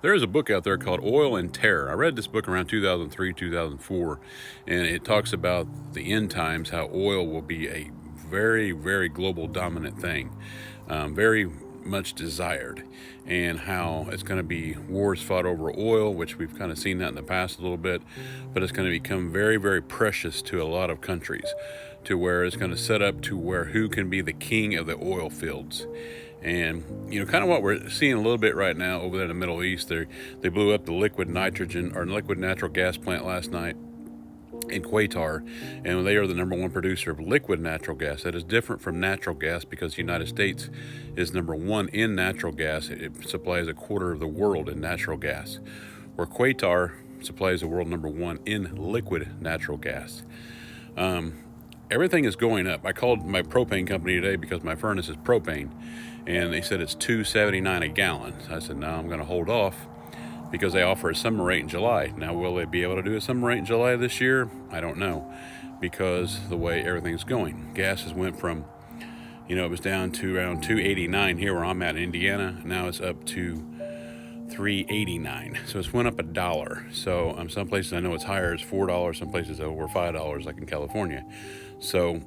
There is a book out there called Oil and Terror. I read this book around 2003, 2004, and it talks about the end times, how oil will be a very, very global dominant thing, very much desired, and how it's going to be wars fought over oil, which we've kind of seen that in the past a little bit, but it's going to become very, very precious to a lot of countries, to where it's going to set up to where who can be the king of the oil fields. And, kind of what we're seeing a little bit right now over there in the Middle East, they blew up the liquid nitrogen or liquid natural gas plant last night in Qatar, and they are the number one producer of liquid natural gas. That is different from natural gas because the United States is number one in natural gas. It supplies a quarter of the world in natural gas, where Qatar supplies the world number one in liquid natural gas. Everything is going up. I called my propane company today because my furnace is propane, and they said it's $2.79 a gallon. So I said, no, I'm going to hold off because they offer a summer rate in July. Now, will they be able to do a summer rate in July this year? I don't know, because the way everything's going. Gas has went from, it was down to around $2.89 here where I'm at in Indiana. Now it's up to $3.89. So it's went up $1. So some places I know it's higher, it's $4. Some places over $5, like in California. So,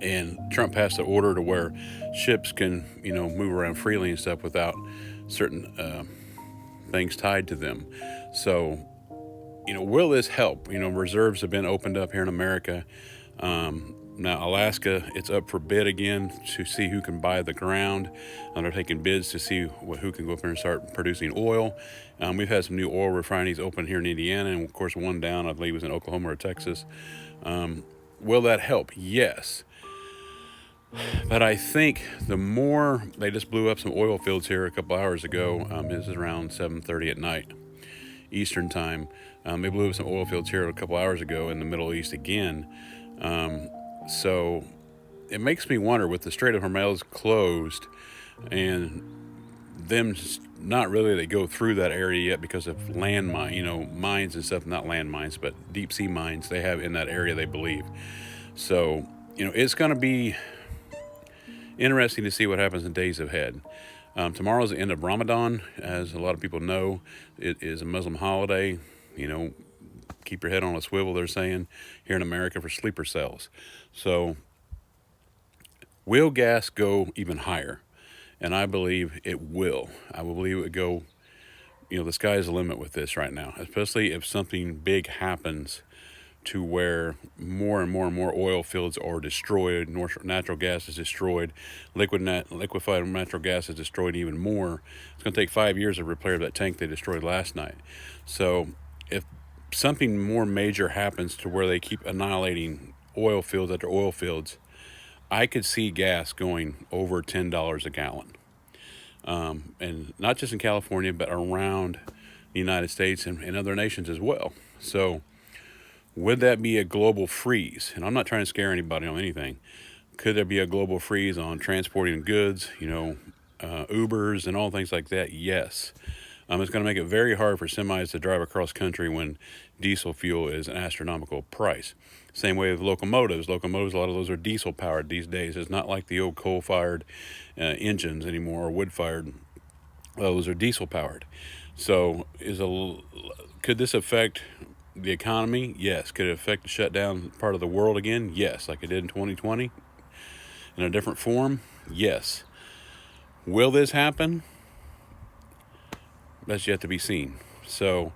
and Trump passed the order to where ships can, move around freely and stuff without certain things tied to them. So, will this help? Reserves have been opened up here in America. Now, Alaska, it's up for bid again to see who can buy the ground. They're taking bids to see who can go up there and start producing oil. We've had some new oil refineries open here in Indiana, and of course one down, I believe, was in Oklahoma or Texas. Will that help? Yes. But I think the more, they just blew up some oil fields here a couple hours ago. This is around 7:30 at night, Eastern time. They blew up some oil fields here a couple hours ago in the Middle East again. So it makes me wonder, with the Strait of Hormuz closed and them not really, they go through that area yet because of landmine, mines and stuff, not landmines, but deep sea mines they have in that area, they believe. So, it's going to be interesting to see what happens in days ahead. Tomorrow's the end of Ramadan. As a lot of people know, it is a Muslim holiday. Keep your head on a swivel, they're saying, here in America for sleeper cells. So, will gas go even higher? And I believe it will. I will believe it would go, the sky's the limit with this right now, especially if something big happens to where more and more and more oil fields are destroyed, natural gas is destroyed, liquefied natural gas is destroyed even more. It's going to take 5 years to repair that tank they destroyed last night. So if something more major happens to where they keep annihilating oil fields after oil fields, I could see gas going over $10 a gallon. And not just in California, but around the United States and other nations as well. So would that be a global freeze? And I'm not trying to scare anybody on anything. Could there be a global freeze on transporting goods, Ubers and all things like that? Yes. It's going to make it very hard for semis to drive across country when diesel fuel is an astronomical price. Same way with locomotives. Locomotives, a lot of those are diesel powered these days. It's not like the old coal fired engines anymore, or wood fired. Those are diesel powered. So could this affect the economy? Yes. Could it affect the shutdown part of the world again? Yes, like it did in 2020 in a different form? Yes. Will this happen? That's yet to be seen. So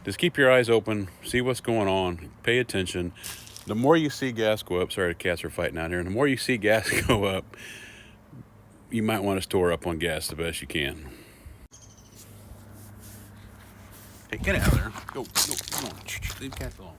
just keep your eyes open, see what's going on, pay attention. The more you see gas go up, sorry, the cats are fighting out here, and the more you see gas go up, you might want to store up on gas the best you can. Hey, get out of there. Go, come on. Leave cats alone.